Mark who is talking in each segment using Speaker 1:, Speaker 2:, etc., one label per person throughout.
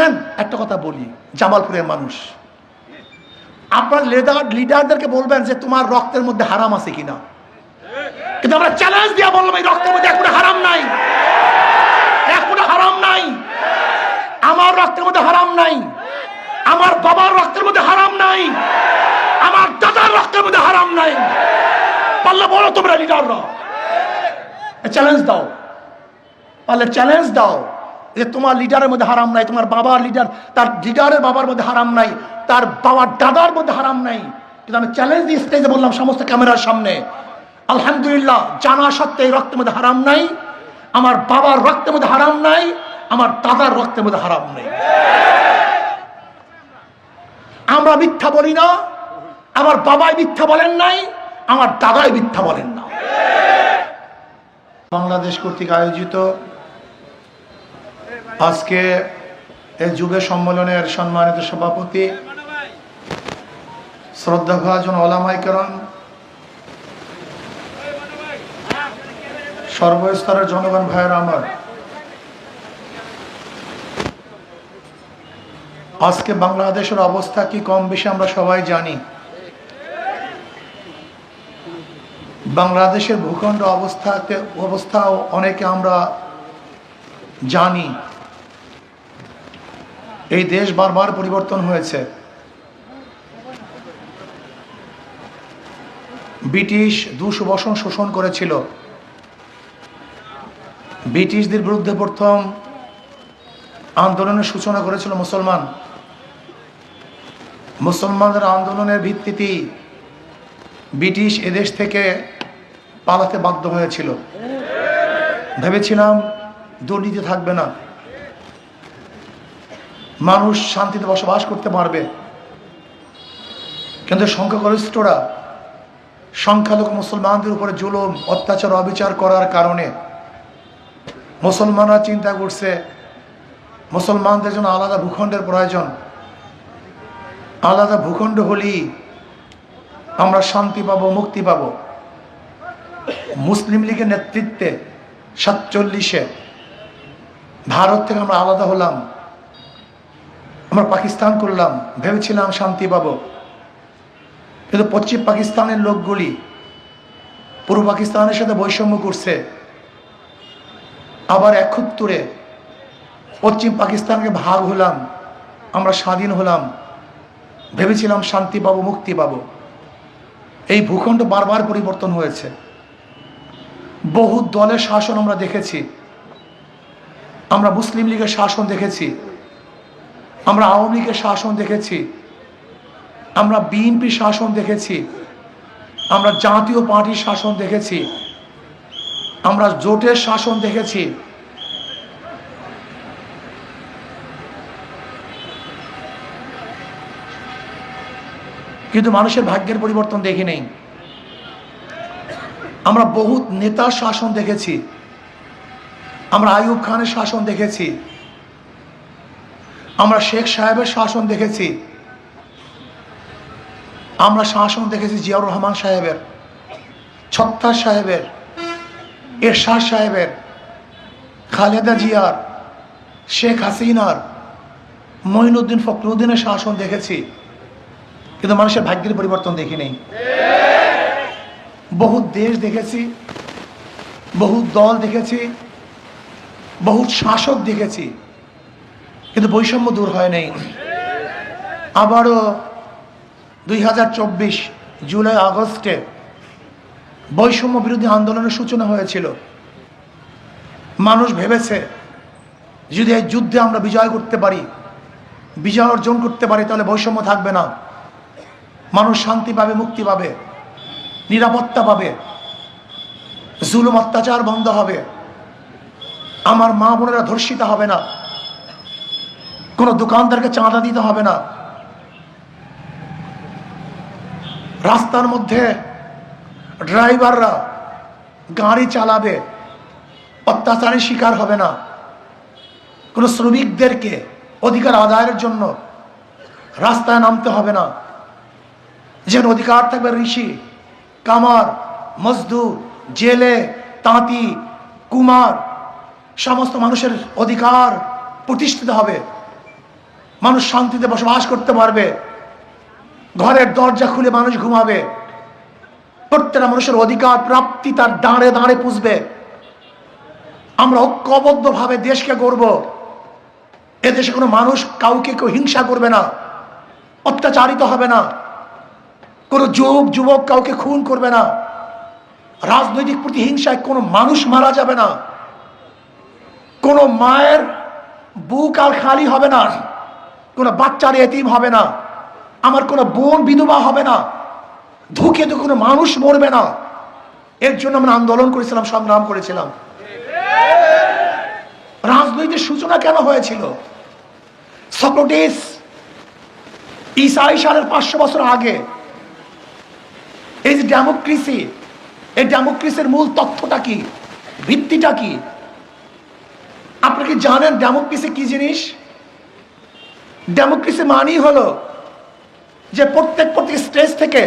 Speaker 1: শোনেন একটা কথা বলি, জামালপুরের মানুষ, আপনার লিডারদেরকে বলবেন যে তোমার রক্তের মধ্যে হারাম আছে কিনা, কিন্তু আমরা চ্যালেঞ্জ দিয়ে বললাম এই রক্তের মধ্যে এক ফোঁটা হারাম নাই, এক ফোঁটা হারাম নাই। আমার রক্তের মধ্যে হারাম নাই, আমার বাবার রক্তের মধ্যে হারাম নাই, আমার দাদার রক্তের মধ্যে হারাম নাই। পারলে বলো তোমরা লিডাররা, চ্যালেঞ্জ দাও, পারলে চ্যালেঞ্জ দাও যে তোমার লিডারের মধ্যে হারাম নাই, তোমার বাবার লিডার তার লিডারের বাবার মধ্যে হারাম নাই, তার বাবার দাদার মধ্যে হারাম নাই। কিন্তু আমি চ্যালেঞ্জ দিয়ে স্টেজে বললাম সমস্ত ক্যামেরার সামনে, আলহামদুলিল্লাহ জানা সত্ত্বে এই রক্তের মধ্যে হারাম নাই, আমার বাবার রক্তের মধ্যে হারাম নাই, আমার দাদার রক্তের মধ্যে হারাম নেই। আমরা মিথ্যা বলি না, আমার বাবাই মিথ্যা বলেন নাই, আমার দাদাই মিথ্যা বলেন না। বাংলাদেশ কর্তৃক আয়োজিত আজকে এই যুব সম্মেলনের সম্মানিত সভাপতি শ্রদ্ধাভাজন ওলামায়ে কেরাম, সর্বস্তরের জনগণ ভাইয়েরা আমার, আজকে বাংলাদেশের অবস্থা কি কম বেশি আমরা সবাই জানি। বাংলাদেশের ভূখণ্ড অবস্থাও অনেকে আমরা জানি। এই দেশ বারবার পরিবর্তন হয়েছে। ব্রিটিশ 200 বছর শোষণ করেছিল। ব্রিটিশদের বিরুদ্ধে প্রথম আন্দোলনের সূচনা করেছিল মুসলমানদের আন্দোলনের ভিত্তিতে ব্রিটিশ এদেশ থেকে পালাতে বাধ্য হয়েছিল। ভেবেছিলাম দুর্নীতি থাকবে না, মানুষ শান্তিতে বসবাস করতে পারবে, কিন্তু সংখ্যাগরিষ্ঠরা সংখ্যালঘু মুসলমানদের উপরে জুলুম অত্যাচার অবিচার করার কারণে মুসলমানরা চিন্তা করছে মুসলমানদের জন্য আলাদা ভূখণ্ডের প্রয়োজন। আলাদা ভূখণ্ড হলেই আমরা শান্তি পাবো, মুক্তি পাবো। মুসলিম লীগের নেতৃত্বে 47-এ ভারত থেকে আমরা আলাদা হলাম, আমরা পাকিস্তান করলাম, ভেবেছিলাম শান্তি পাবো। কিন্তু পশ্চিম পাকিস্তানের লোকগুলি পূর্ব পাকিস্তানের সাথে বৈষম্য করছে। আবার 71-এ পশ্চিম পাকিস্তানকে ভাগ হলাম, আমরা স্বাধীন হলাম, ভেবেছিলাম শান্তি পাবো, মুক্তি পাবো। এই ভূখণ্ড বারবার পরিবর্তন হয়েছে। বহু দলের শাসন আমরা দেখেছি। আমরা মুসলিম লীগের শাসন দেখেছি, আমরা আওয়ামী লীগের শাসন দেখেছি, আমরা বিএনপির শাসন দেখেছি, আমরা জাতীয় পার্টির শাসন দেখেছি, আমরা জোটের শাসন দেখেছি। কিন্তু মানুষের ভাগ্যের পরিবর্তন দেখি নেই। আমরা বহুত নেতার শাসন দেখেছি, আমরা আইয়ুব খানের শাসন দেখেছি, আমরা শেখ সাহেবের শাসন দেখেছি, আমরা শাসন দেখেছি জিয়াউর রহমান সাহেবের, ছত্তার সাহেবের, এরশাদ সাহেবের, খালেদা জিয়ার, শেখ হাসিনার, মঈনুদ্দিন ফখরুদ্দিনের শাসন দেখেছি, কিন্তু মানুষের ভাগ্যের পরিবর্তন দেখি নেই। বহু দেশ দেখেছি, বহু দল দেখেছি, বহু শাসক দেখেছি, কিন্তু বৈষম্য দূর হয় নাই। আবারও 2024 জুলাই আগস্টে বৈষম্য বিরোধী আন্দোলনের সূচনা হয়েছিল। মানুষ ভেবেছে যদি এই যুদ্ধে আমরা বিজয় করতে পারি, বিজয় অর্জন করতে পারি, তাহলে বৈষম্য থাকবে না, মানুষ শান্তি পাবে, মুক্তি পাবে, নিরাপত্তা পাবে, জুলুম অত্যাচার বন্ধ হবে, আমার মা বোনেরা ধর্ষিত হবে না, কোনো দোকানদারকে চাঁদা দিতে হবে না, রাস্তার মধ্যে ড্রাইভাররা গাড়ি চালাবে, অত্যাচারের শিকার হবে না, কোনো শ্রমিকদেরকে অধিকার আদায়ের জন্য রাস্তায় নামতে হবে না, যেন অধিকার থাকবে ঋষি, কামার, মজদুর, জেলে, তাঁতি, কুমার, সমস্ত মানুষের অধিকার প্রতিষ্ঠিত হবে। মানুষ শান্তিতে বসবাস করতে পারবে, ঘরের দরজা খুলে মানুষ ঘুমাবে, প্রত্যেকটা মানুষের অধিকার প্রাপ্তি তার দাঁড়ে দাঁড়ে পুষবে। আমরা ঐক্যবদ্ধভাবে দেশকে গড়ব। এদেশে কোনো মানুষ কাউকে কেউ হিংসা করবে না, অত্যাচারিত হবে না, কোনো যুবক কাউকে খুন করবে না, রাজনৈতিক প্রতিহিংসায় কোনো মানুষ মারা যাবে না, কোনো মায়ের বুক আর খালি হবে না, কোনো বাচ্চার এতিম হবে না, আমার কোনো বোন বিধবা হবে না, ধুকে তো কোনো মানুষ মরবে না। এর জন্য আমরা আন্দোলন করেছিলাম, সংগ্রাম করেছিলাম। রাজনৈতিক সূচনা কেন হয়েছিল? সক্রেটিস ঈসাই সালের 500 বছর আগে এই যে ডেমোক্রেসি, এই ডেমোক্রেসির মূল তথ্যটা কি, ভিত্তিটা কি? আপনি কি জানেন ডেমোক্রেসি কি জিনিস? ডেমোক্রেসি মানেই হলো যে প্রত্যেক স্টেজ থেকে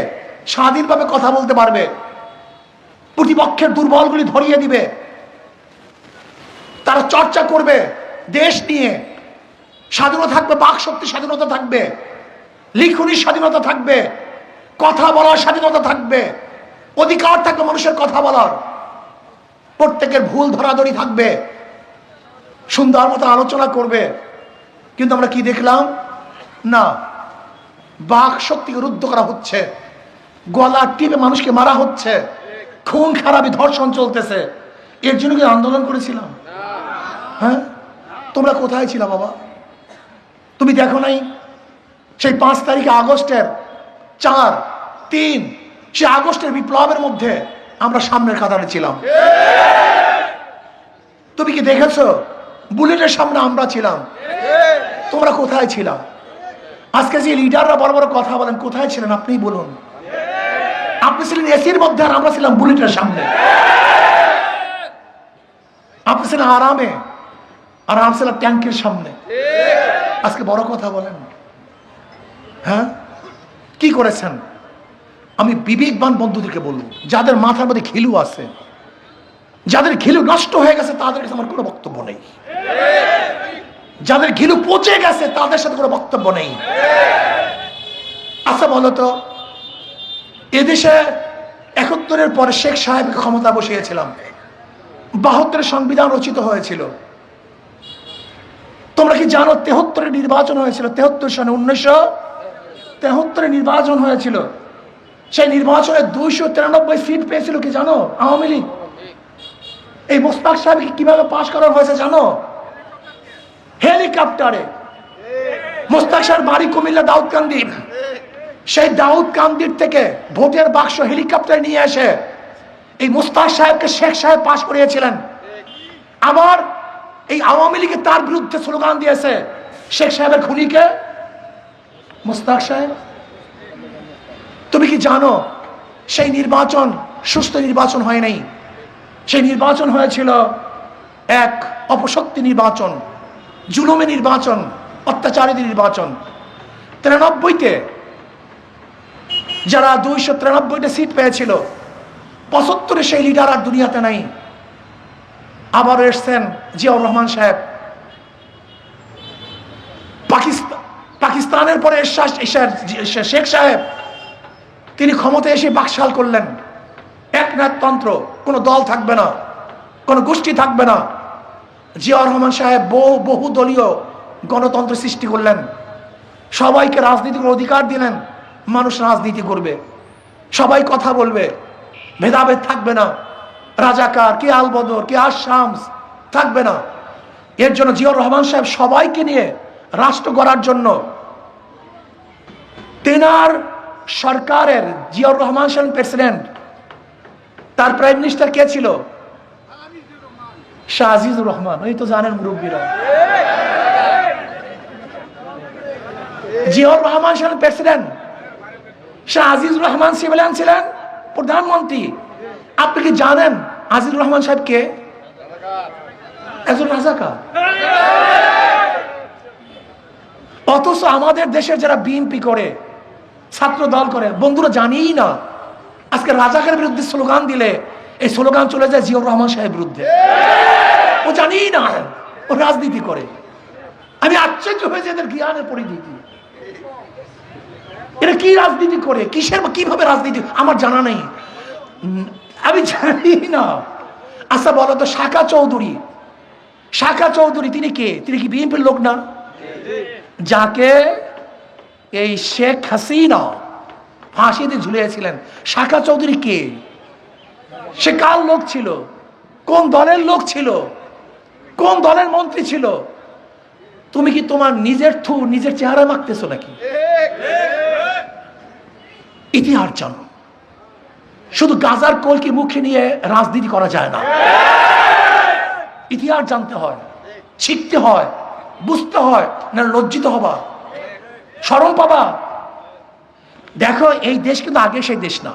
Speaker 1: স্বাধীনভাবে কথা বলতে পারবে, প্রতিপক্ষের দুর্বলগুলি ধরিয়ে দিবে, তারা চর্চা করবে দেশ নিয়ে, স্বাধীনতা থাকবে, বাক শক্তি স্বাধীনতা থাকবে, লিখনির স্বাধীনতা থাকবে, কথা বলার স্বাধীনতা থাকবে, অধিকার থাকবে মানুষের কথা বলার, প্রত্যেকের ভুল ধরাধরি থাকবে, সুন্দর মতো আলোচনা করবে। কিন্তু আমরা কি দেখলাম? না, বাক শক্তিকে রুদ্ধ করা হচ্ছে, গলা টিপে মানুষকে মারা হচ্ছে, খুন খারাপি ধর্ষণ চলতেছে। এর জন্য কি আন্দোলন করেছিলাম? হ্যাঁ, তোমরা কোথায় ছিল বাবা? তুমি দেখো নাই সেই 5 তারিখে আগস্টের 4, 3 সে আগস্টের বিপ্লবের মধ্যে আমরা সামনের কাতারে ছিলাম। তুমি কি দেখেছো? বুলেটের সামনে আমরা ছিলাম, তোমরা কোথায় ছিলাম? আজকে যে লিডাররা বড় বড় কথা বলেন, কোথায় ছিলেন আপনি বলুন? আপনি ছিলেন এসির মধ্যে আর আমরা ছিলাম বুলেটের সামনে। আপনি ছিলেন আরামে আর আমরা ছিলাম ট্যাঙ্কের সামনে। আজকে বড় কথা বলেন। হ্যাঁ, কি করেছেন? আমি বিবেকবান বন্ধুদেরকে বলবো, যাদের মাথার মধ্যে ঘিলু আছে, যাদের ঘিলু নষ্ট হয়ে গেছে তাদের কাছে আমার কোনো বক্তব্য নেই, যাদের ঘিলু পচে গেছে তাদের সাথে কোনো বক্তব্য নেই। আচ্ছা বলতো, এদেশে 71-এর পরে শেখ সাহেবকে ক্ষমতা বসিয়েছিলাম, 72-এর সংবিধান রচিত হয়েছিল। তোমরা কি জানো 73-এ নির্বাচন হয়েছিল? 73 সনে 1973-এ নির্বাচন হয়েছিল। সেই নির্বাচনে 293 সিট পেয়েছিল কি জানো? আওয়ামী লীগ। এই মোস্তাক সাহেবকে কিভাবে পাশ করা হয়েছে জানো? হেলিকপ্টারে। মোস্তাক সাহেব বাড়ি কুমিল্লা দাউদকান্দি, সেই দাউদকান্দির থেকে ভোটের বাক্স হেলিকপ্টারে নিয়ে এসে এই মোস্তাক সাহেবকে শেখ সাহেব পাশ করিয়েছিলেন। আবার এই আওয়ামী লীগে তার বিরুদ্ধে স্লোগান দিয়েছে শেখ সাহেবের খুনিকে মোস্তাক সাহেব। তুমি কি জানো সেই নির্বাচন সুস্থ নির্বাচন হয় নাই? সেই নির্বাচন হয়েছিল এক অপশক্তি নির্বাচন, জুলুমে নির্বাচন, অত্যাচারীদের নির্বাচন। 93-তে যারা 293টা সিট পেয়েছিল, 75-এ সেই লিডার আর দুনিয়াতে নাই। আবার এসছেন জিয়াউর রহমান সাহেব। পাকিস্তানের পরে শেখ সাহেব, তিনি ক্ষমতায় এসে বাকশাল করলেন, একনায়কতন্ত্র, কোনো দল থাকবে না, কোনো গোষ্ঠী থাকবে না। জিয়াউর রহমান সাহেব বহু দলীয় গণতন্ত্র সৃষ্টি করলেন, সবাইকে রাজনীতির অধিকার দিলেন, মানুষ রাজনীতি করবে, সবাই কথা বলবে, ভেদাভেদ থাকবে না, রাজাকার কে আলবদর কে আশামস থাকবে না। এর জন্য জিয়াউর রহমান সাহেব সবাইকে নিয়ে রাষ্ট্র গড়ার জন্য তেনার সরকারের, জিয়াউর রহমান সাহেব প্রেসিডেন্ট, তার প্রাইম মিনিস্টার কে ছিল? শাহ আজিজুর রহমান। এই তো জানেন মুরব্বীরা। জিয়াউর রহমান সাহেব প্রেসিডেন্ট, শাহ আজিজুর রহমান সিভিলিয়ান ছিলেন প্রধানমন্ত্রী। আপনি কি জানেন আজিজুর রহমান সাহেব কে? একজন রাজাকার। অথচ আমাদের দেশের যারা বিএনপি করে, ছাত্র দল করে, বন্ধুরা জানিই না আজকে রাজাকারের বিরুদ্ধে স্লোগান দিলে এই স্লোগান চলে যায় জিয়াউর রহমান সাহেবের বিরুদ্ধে। ও জানিই না ও রাজনীতি করে। আমি আশ্চর্য হয়েছে এদের জ্ঞানের পরিধি। এরা কি রাজনীতি করে, কিসের কিভাবে রাজনীতি আমার জানা নেই, আমি জানি না। আচ্ছা বলো তো, শাখা চৌধুরী তিনি কে? তিনি কি বিএনপির লোক না? যাকে এই শেখ হাসিনা ফাঁসিতে ঝুলিয়েছিলেন, শাখা চৌধুরী কে? সে কার লোক ছিল? কোন দলের লোক ছিল? কোন দলের মন্ত্রী ছিল? তুমি কি তোমার নিজের চেহারা মাখতেছো নাকি? ইতিহাস জানো। শুধু গাজার কলকি মুখে নিয়ে রাজনীতি করা যায় না। ইতিহাস জানতে হয়, শিখতে হয়, বুঝতে হয়, না লজ্জিত হবা, শরম পাবা। দেখো এই দেশ কিন্তু আগে সেই দেশ না।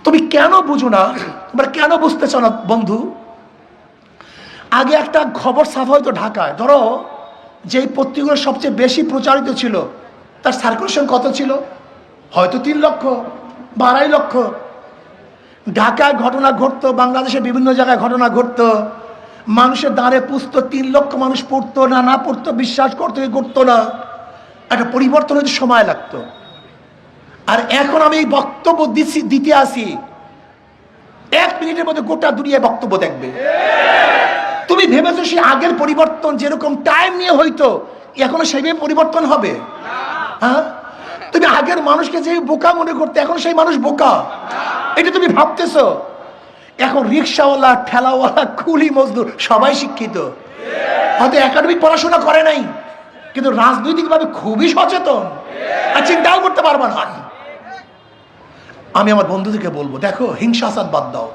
Speaker 1: তুমি কেন বুঝো না, তোমরা কেন বুঝতেছ না বন্ধু? আগে একটা খবর ছাপা হয়তো ঢাকায়, ধরো যেই পত্রিকাগুলো সবচেয়ে বেশি প্রচারিত ছিল তার সার্কুলেশন কত ছিল? হয়তো 3 লক্ষ বা 2.5 লক্ষ। ঢাকায় ঘটনা ঘটতো, বাংলাদেশের বিভিন্ন জায়গায় ঘটনা ঘটতো, মানুষের দ্বারে পুষতো, 3 লক্ষ মানুষ পড়তো না পড়তো, বিশ্বাস করতো কি করতো না, একটা পরিবর্তন হতে সময় লাগতো। আর এখন আমি এই বক্তব্য দিতে আসি, 1 মিনিটের মধ্যে গোটা দুনিয়ায় বক্তব্য দেখবে। তুমি ভেবেছো সে আগের পরিবর্তন যেরকম টাইম নিয়ে হইতো এখনো সেইভাবে পরিবর্তন হবে? হ্যাঁ, তুমি আগের মানুষকে যে বোকা মনে করতে, এখন সেই মানুষ বোকা, এটা তুমি ভাবতেছো? এখন রিক্সাওয়ালা, ঠেলাওয়ালা, কুলি মজদুর সবাই শিক্ষিত, হয়তো একাডেমিক পড়াশোনা করে নাই, কিন্তু রাজনৈতিকভাবে খুবই সচেতন, আর চিন্তাও করতে পারবা না। আমি আমার বন্ধুদেরকে বলবো, দেখো হিংসাচার বাদ দাও,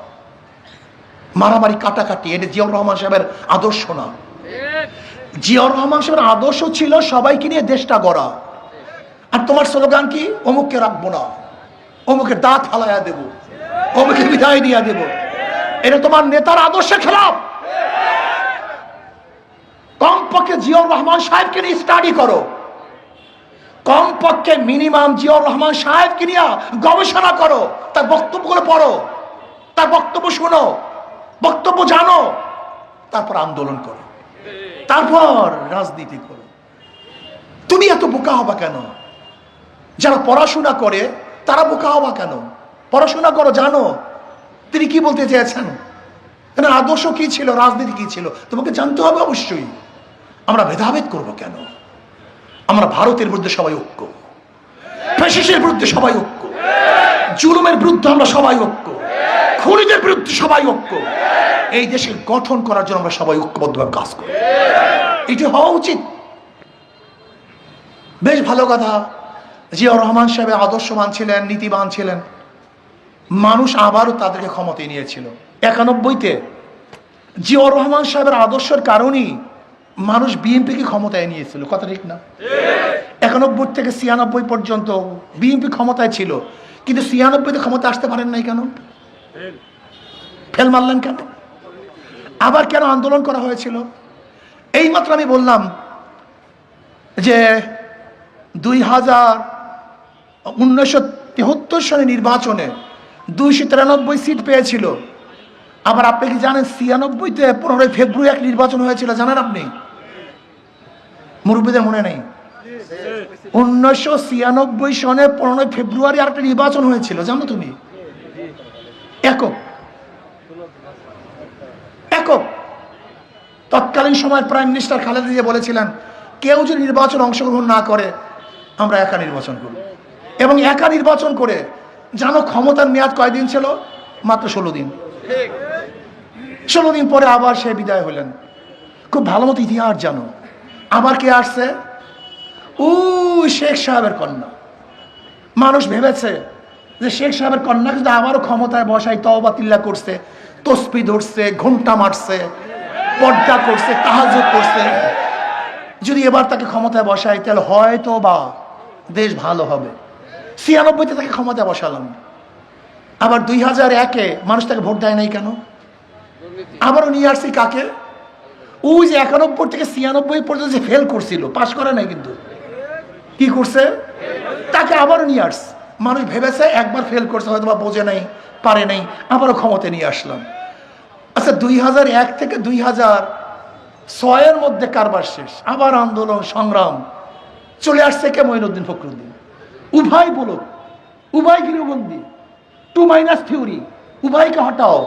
Speaker 1: মারামারি কাটাকাটি, এটা জিয়াউর রহমান সাহেবের আদর্শ না। জিয়াউর রহমান সাহেবের আদর্শ ছিল সবাইকে নিয়ে দেশটা গড়া। আর তোমার স্লোগান কি? অমুককে রাখবো না, অমুকের দাঁত হালাইয়া দেব, অমুকে বিদায় দিয়া দেব। এটা তোমার নেতার আদর্শের খেলাফ। কমপক্ষে জিয়াউর রহমান সাহেবকে নিয়ে স্টাডি করো, কমপক্ষে মিনিমাম জিয়াউর রহমান সাহেবকে নিয়ে গবেষণা করো, তার বক্তব্যগুলো পড়ো, তার বক্তব্য শোনো, বক্তব্য জানো, তারপর আন্দোলন করো, তারপর রাজনীতি করো। তুমি এত বোকা হবা কেন? যারা পড়াশোনা করে তারা বোকা হবা কেন? পড়াশোনা করো, জানো তিনি কি বলতে চেয়েছেন, আদর্শ কি ছিল, রাজনীতি কি ছিল, তোমাকে জানতে হবে অবশ্যই। আমরা ভেদাভেদ করবো কেন? আমরা ভারতের বিরুদ্ধে সবাই ঐক্য, ফ্যাসিস্টের বিরুদ্ধে সবাই ঐক্য, জুলুমের বিরুদ্ধে আমরা সবাই ঐক্য, খুনিদের বিরুদ্ধে সবাই ঐক্য। এই দেশকে গঠন করার জন্য আমরা সবাই ঐক্যবদ্ধভাবে কাজ করি, এটি হওয়া উচিত। বেশ ভালো কথা, জিয়াউর রহমান সাহেব আদর্শবান ছিলেন, নীতিবান ছিলেন, মানুষ আবারও তাদেরকে ক্ষমতায় নিয়েছিল। 91-তে জিয়াউর রহমান সাহেবের আদর্শের কারণেই মানুষ বিএনপিকে ক্ষমতায় নিয়েছিল, কথা ঠিক না? 91 থেকে 96 পর্যন্ত বিএনপি ক্ষমতায় ছিল, কিন্তু 96-তে ক্ষমতা আসতে পারেন নাই কেন? ফেল মারলেন কেন? আবার কেন আন্দোলন করা হয়েছিল? এইমাত্র আমি বললাম যে 1973 সালে নির্বাচনে 293 সিট পেয়েছিল। আবার আপনি কি জানেন 96-তে 15 ফেব্রুয়ারি এক নির্বাচন হয়েছিল, জানেন আপনি? মুরব্বীদের মনে নেই? 1996 সনে 15 ফেব্রুয়ারি আরেকটা নির্বাচন হয়েছিল, জানো তুমি? একক তৎকালীন সময় প্রাইম মিনিস্টার খালেদা জিয়া বলেছিলেন, কেউ যদি নির্বাচন অংশগ্রহণ না করে আমরা একা নির্বাচন করব। এবং একা নির্বাচন করে জানো ক্ষমতার মেয়াদ কয়দিন ছিল? মাত্র 16 দিন। 16 দিন পরে আবার সে বিদায় হলেন। খুব ভালো মতো ইতিহাস জানো। আবার কে আসছে? শেখ সাহেবের কন্যা। মানুষ ভেবেছে যে শেখ সাহেবের কন্যা কিন্তু আবারও ক্ষমতায় বসাই তওবা তিল্লা করছে, তসবিহ ধরছে, ঘন্টা মারছে, পর্দা করছে, তাহাজ্জুদ করছে। যদি এবার তাকে ক্ষমতায় বসাই তাহলে হয়তো বা দেশ ভালো হবে। 96-তে তাকে ক্ষমতায় বসালাম, আবার 2001-এ মানুষ তাকে ভোট দেয় নাই কেন? আবারও নিয়ে আসছি কাকে? ওই যে 91 থেকে 96 পর্যন্ত যে ফেল করছিল, পাশ করে নাই, কিন্তু কি করছে? তাকে আবারও নিয়ে আসছে। মানুষ ভেবেছে একবার ফেল করছে, হয়তো বা বোঝে নাই, পারে নাই, আবারও ক্ষমতায় নিয়ে আসলাম। আচ্ছা 2001 থেকে ছয়ের মধ্যে কারবার শেষ, আবার আন্দোলন সংগ্রাম, চলে আসছে কে? মঈনুদ্দিন ফখরুদ্দিন। উভয় বলুক, উভয় গৃহবন্দী, 2 থিওরি, উভয়কে হটাও।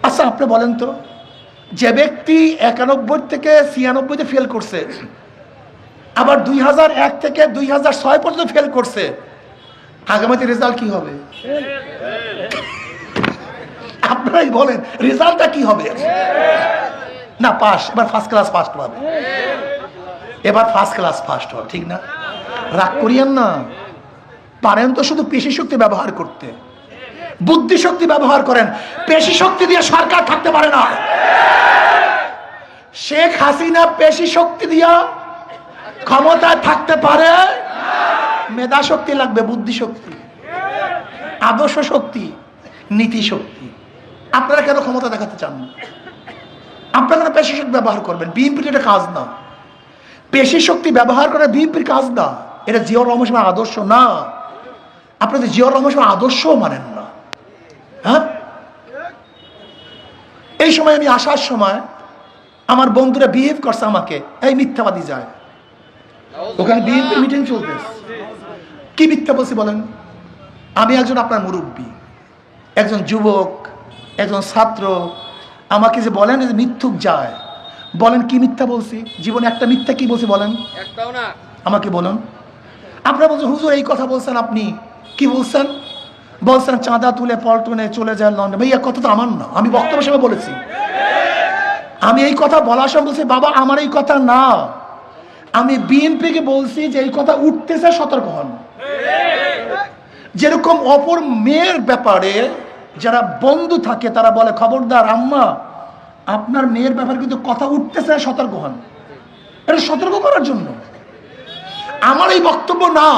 Speaker 1: আচ্ছা আপনি বলেন তো, যে ব্যক্তি 91 থেকে 96-তে ফেল করছে, আবার 2001 থেকে 2006 পর্যন্ত ফেল করছে, আগামীতে রেজাল্ট কি হবে? আপনারাই বলেন রেজাল্টটা কি হবে? না পাস, এবার ফার্স্ট ক্লাস ফার্স্ট পাবে, এবার ফার্স্ট ক্লাস ফার্স্ট হবে, ঠিক না? রাগ করিয়েন না, পারেন তো শুধু পেশি শক্তি ব্যবহার করতে, বুদ্ধি শক্তি ব্যবহার করেন। পেশি শক্তি দিয়ে সরকার থাকতে পারে না। শেখ হাসিনা পেশি শক্তি দিয়া ক্ষমতায় থাকতে পারে, মেধা শক্তি লাগবে, বুদ্ধি শক্তি, আদর্শ শক্তি, নীতি শক্তি। আপনারা কেন ক্ষমতা দেখাতে চান না? আপনারা কেন পেশি শক্তি ব্যবহার করবেন? বিএনপির এটা কাজ না, পেশি শক্তি ব্যবহার করে বিএনপির কাজ না, এটা জিয়াউর রহমান সাহেবের আদর্শ না। আপনাদের জিয়াউর রহমান সাহেবের আদর্শও মানেন না। হ্যাঁ, এই সময় আমি আসার সময় আমার বন্ধুরা বিহেভ করছে আমাকে, এই মিথ্যাবাদী যায়, ওখানে বিএনপি মিটিং চলতেছে, কি মিথ্যা বলছি বলেন? আমি একজন আপনার মুরব্বী, একজন যুবক, একজন ছাত্র, আমাকে যে বলেন যে মিথ্যুক যায়, বলেন কি মিথ্যা বলছি? জীবনে একটা মিথ্যা কি বলছি বলেন? একটাও না। আমাকে বলুন। আপনারা বলছেন হুজুর এই কথা বলছেন, আপনি কি বলছেন? বলছেন চাঁদা তুলে পল্টনে চলে যায় লন্ডন। ভাই, এক কথা তো আমার না, আমি বক্তব্য হিসেবে বলেছি। আমি এই কথা বলার সময় বলছি বাবা আমার এই কথা না, আমি বিএনপিকে বলছি যে এই কথা উঠতেছে, সতর্ক হন। যেরকম অপর মেয়ের ব্যাপারে যারা বন্ধু থাকে তারা বলে খবরদার আম্মা আপনার মেয়ের ব্যাপারে কিন্তু কথা উঠতেছে, সতর্ক হন। এটা সতর্ক করার জন্য আমার এই বক্তব্য না।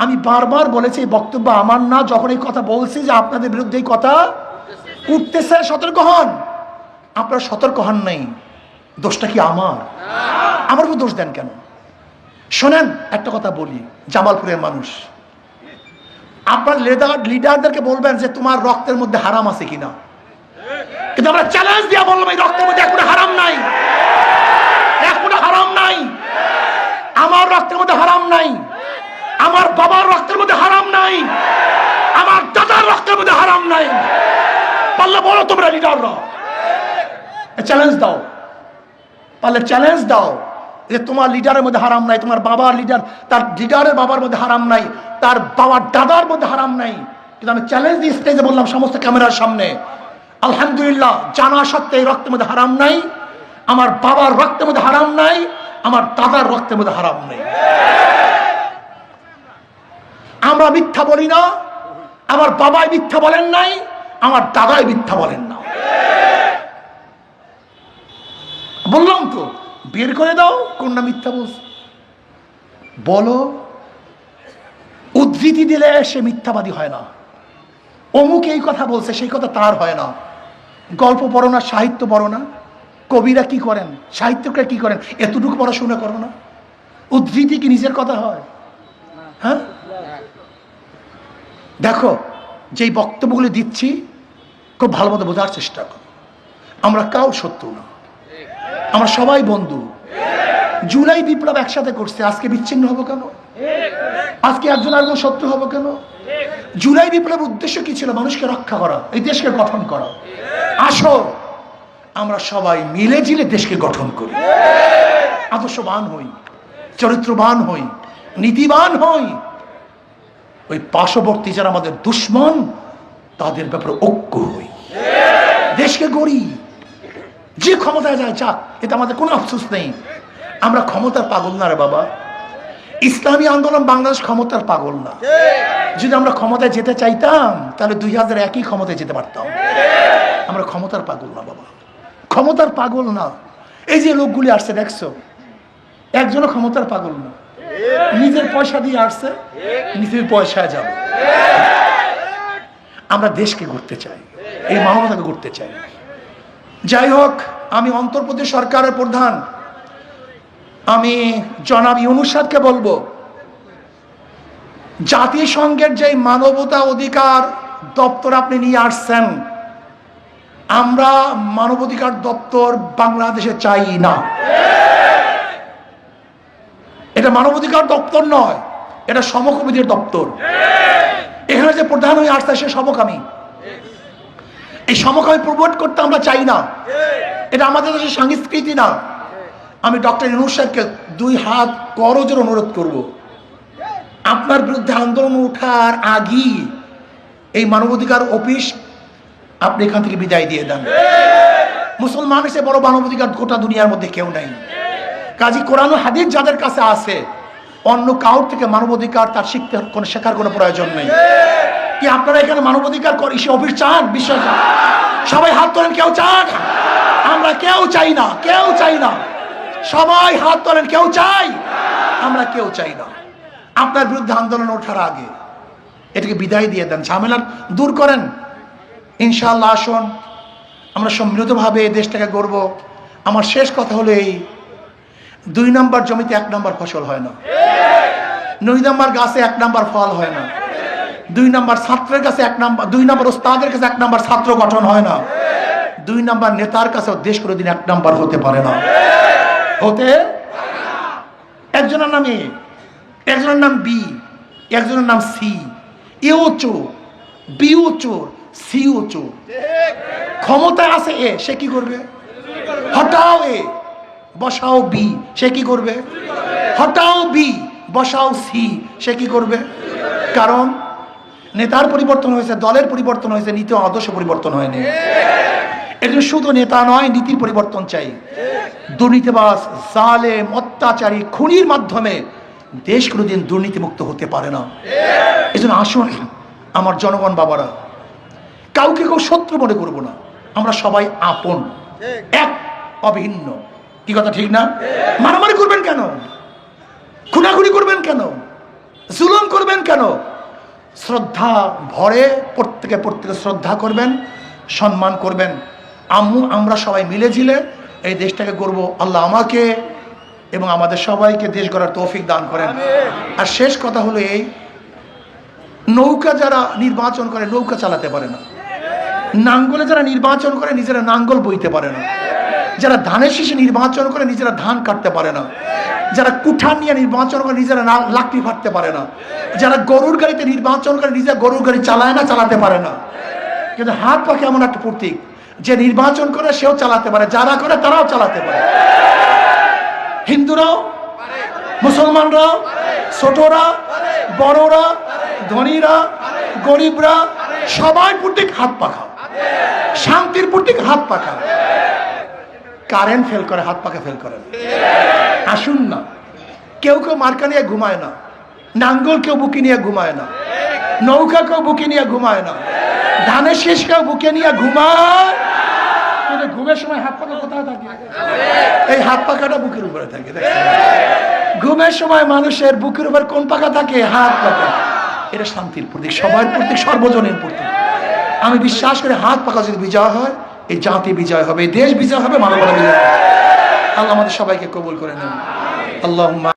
Speaker 1: আমি বারবার বলেছি এই বক্তব্য আমার না, যখন এই কথা বলছি যে আপনাদের বিরুদ্ধে এই কথা উঠতেছে, সতর্ক হন। আপনারা সতর্ক হন নাই, দোষটা কি আমার? আমার উপর দোষ দেন কেন? শোনেন একটা কথা বলি, জামালপুরের মানুষ, আপনার লিডারদেরকে বলবেন যে তোমার রক্তের মধ্যে হারাম আছে কিনা, কিন্তু আমরা চ্যালেঞ্জ দিয়ে বললাম এই রক্তের মধ্যে এক ফোঁটা হারাম নাই, এক ফোঁটা হারাম নাই। আমার রক্তের মধ্যে হারাম নাই, আমার বাবার রক্তের মধ্যে হারাম নাই, আমার দাদার রক্তের মধ্যে হারাম নাই। পারলে বলো তোমরা লিডাররা, চ্যালেঞ্জ দাও, পারলে চ্যালেঞ্জ দাও যে তোমার লিডারের মধ্যে হারাম নাই, তোমার বাবার লিডার তার লিডারের বাবার মধ্যে হারাম নাই, তার বাবার দাদার মধ্যে হারাম নাই। কিন্তু আমি চ্যালেঞ্জ দিয়ে স্টেজে বললাম সমস্ত ক্যামেরার সামনে, আলহামদুলিল্লাহ জানা সত্ত্বে এই রক্তের মধ্যে হারাম নাই, আমার বাবার রক্তের মধ্যে হারাম নাই, আমার দাদার রক্তের মধ্যে হারাম নাই। আমরা মিথ্যা বলি না, আমার বাবাই মিথ্যা বলেন নাই, আমার দাদাই মিথ্যা বলেন না। বললাম তো, বের করে দাও কোনটা মিথ্যা বলছে, বলো। উদ্ধৃতি দিলে সে মিথ্যাবাদী হয় না, অমুক এই কথা বলছে সেই কথা তার হয় না। গল্প পড়ো না, সাহিত্য পড়ো না, কবিরা কি করেন, সাহিত্যকরা কি করেন, এতটুকু পড়াশোনা করো না? উদ্ধৃতি কি নিজের কথা হয়? হ্যাঁ, দেখো যেই বক্তব্যগুলি দিচ্ছি খুব ভালো মতো বোঝার চেষ্টা করো। আমরা কাউ শত্রু না, আমরা সবাই বন্ধু। জুলাই বিপ্লব একসাথে করছে, আজকে বিচ্ছিন্ন হবো কেন? আজকে একজন আরেকজন শত্রু হবো কেন? জুলাই বিপ্লবের উদ্দেশ্য কি ছিল? মানুষকে রক্ষা করা, এই দেশকে গঠন করা। আসো আমরা সবাই মিলে জিলে দেশকে গঠন করি, আদর্শবান হই, চরিত্রবান হই, নীতিবান হই। ওই পার্শ্ববর্তী যারা আমাদের দুশ্মন তাদের ব্যাপারে ঐক্য হই, দেশকে গড়ি। যে ক্ষমতায় যায় যাক, এটা আমাদের কোনো আফসোস নেই। আমরা ক্ষমতার পাগল না রে বাবা। ইসলামী আন্দোলন বাংলাদেশ ক্ষমতার পাগল না। যদি আমরা ক্ষমতায় যেতে চাইতাম তাহলে 2001 ক্ষমতায় যেতে পারতাম। আমরা ক্ষমতার পাগল না বাবা, ক্ষমতার পাগল না। এই যে লোকগুলি আসছে দেখছো, একজনও ক্ষমতার পাগল না, নিজের পয়সা দিয়ে আসছে, নিজের পয়সায় যাবে। আমরা দেশকে গড়তে চাই, এই মানবতাকে গড়তে চাই। যাই হোক, আমি অন্তর্বর্তী সরকারের প্রধান, আমি জনাব ইউনূস সাহেবকে বলবো, জাতিসংঘের যে মানবতা অধিকার দপ্তর আপনি নিয়ে আসছেন, আমরা মানবাধিকার দপ্তর বাংলাদেশে চাই না। এটা মানবাধিকার দপ্তর নয়, এটা সমকামীদের দপ্তর। এখানে যে প্রধান হয়ে আসছে সে সমকামী। এই সমকামী প্রমোট করতে আমরা চাই না, এটা আমাদের দেশের সংস্কৃতি না। আমি ডক্টর ইউনূস সাহেবকে 2 হাত করজোড়ে অনুরোধ করব, আপনার বিরুদ্ধে আন্দোলন ওঠার আগেই এই মানবাধিকার অফিস আপনি এখান থেকে বিদায় দিয়ে দেন। মুসলমান এসে বড় মানবাধিকার গোটা দুনিয়ার মধ্যে কেউ নাই। কাজী কোরআন ও হাদিস যাদের কাছে আছে, অন্য কাউর থেকে মানবাধিকার তার শেখার কোনো প্রয়োজন নেই। কি আপনারা এখানে মানবাধিকার অফিস চান? বিশ্বাস সবাই হাত তোলেন। কেউ চান? আমরা কেউ চাই না, কেউ চাই না। সবাই হাত তোলেন। কেউ চাই? আমরা কেউ চাই না। আপনার বিরুদ্ধে আন্দোলন ওঠার আগে এটাকে বিদায় দিয়ে দেন, ঝামেলা দূর করেন। ইনশাআল্লাহ আসুন আমরা সম্মিলিতভাবে এই দেশটাকে গড়ব। আমার শেষ কথা হলো এই, 2 নম্বর জমিতে 1 নম্বর ফসল হয় না, 9 নম্বর গাছে 1 নম্বর ফল হয় না, 2 নম্বর ছাত্রের কাছে 1 নম্বর, 2 নম্বর ওস্তাদের কাছে 1 নম্বর ছাত্র গঠন হয় না, 2 নম্বর নেতার কাছে দেশ কোনোদিন 1 নম্বর হতে পারে না। হতে একজনের নাম এ, একজনের নাম বি, একজনের নাম সি। এও চোর, বিও চোর, সিও চোর। ক্ষমতায় আছে এ, সে কি করবে? হটাও এ, বসাও বি, সে কি করবে? হটাও বি, বসাও সি, সে কি করবে? কারণ নেতার পরিবর্তন হয়েছে, দলের পরিবর্তন হয়েছে, নীতি আদর্শ পরিবর্তন হয়নি। এর জন্য শুধু নেতা নয়, নীতির পরিবর্তন চাই। দুর্নীতিবাজ, জালেম, অত্যাচারী, খুনির মাধ্যমে দেশ কোনোদিন দুর্নীতিমুক্ত হতে পারে না। এই জন্য আসুন আমার জনগণ বাবারা, কাউকে কেউ শত্রু মনে করব না, আমরা সবাই আপন, এক, অভিন্ন। কি কথা ঠিক না? মারামারি করবেন কেন? খুনাখুনি করবেন কেন? জুলুম করবেন কেন? শ্রদ্ধা ভরে প্রত্যেকে শ্রদ্ধা করবেন, সম্মান করবেন। আমরা সবাই মিলে ঝিলে এই দেশটাকে গড়ব। আল্লাহ আমাকে এবং আমাদের সবাইকে দেশ গড়ার তৌফিক দান করেন। আর শেষ কথা হলো এই, নৌকা যারা নির্বাচন করে নৌকা চালাতে পারে না, নাঙ্গলে যারা নির্বাচন করে নিজেরা নাঙ্গল বইতে পারে না, যারা ধানের শীষে নির্বাচন করে নিজেরা ধান কাটতে পারে না, যারা কুঠার নিয়ে নির্বাচন করে নিজেরা লাকড়ি ফাটতে পারে না, যারা গরুর গাড়িতে নির্বাচন করে নিজেরা গরুর গাড়ি চালায় না, চালাতে পারে না। কিন্তু হাত পা এমন একটা প্রতীক, যে নির্বাচন করে সেও চালাতে পারে, যারা করে তারাও চালাতে পারে। হিন্দুরাও, মুসলমানরাও, ছোটরা, বড়রা, ধনীরা, গরিবরা, সবাই প্রতীক হাত পাখা। শান্তির প্রতীক হাত পাখা। কারেন্ট ফেল করে, হাত পাখা ফেল করে। আসুন না, কেউ কেউ মার্কা নিয়ে ঘুমায় না, নাঙ্গল কেউ বুকে নিয়ে ঘুমায় না, নৌকা কেউ বুকে নিয়ে ঘুমায় না, ধানের শীষ কেউ বুকে নিয়ে ঘুমায়। কিন্তু ঘুমের সময় হাত পাখা কোথায় থাকে? এই হাত পাখাটা বুকের উপরে থাকে। ঘুমের সময় মানুষের বুকের উপর কোন পাখা থাকে? হাত পাখা। এটা শান্তির প্রতীক, সবার প্রতীক, সর্বজনীন প্রতীক। আমি বিশ্বাস করি হাত পাখা যদি বিজয় হয়, এই জাতি বিজয় হবে, এই দেশ বিজয় হবে, মানবতা বিজয় হবে। আল্লাহ আমাদের সবাইকে কবুল করে নেন। আল্লাহুম্মা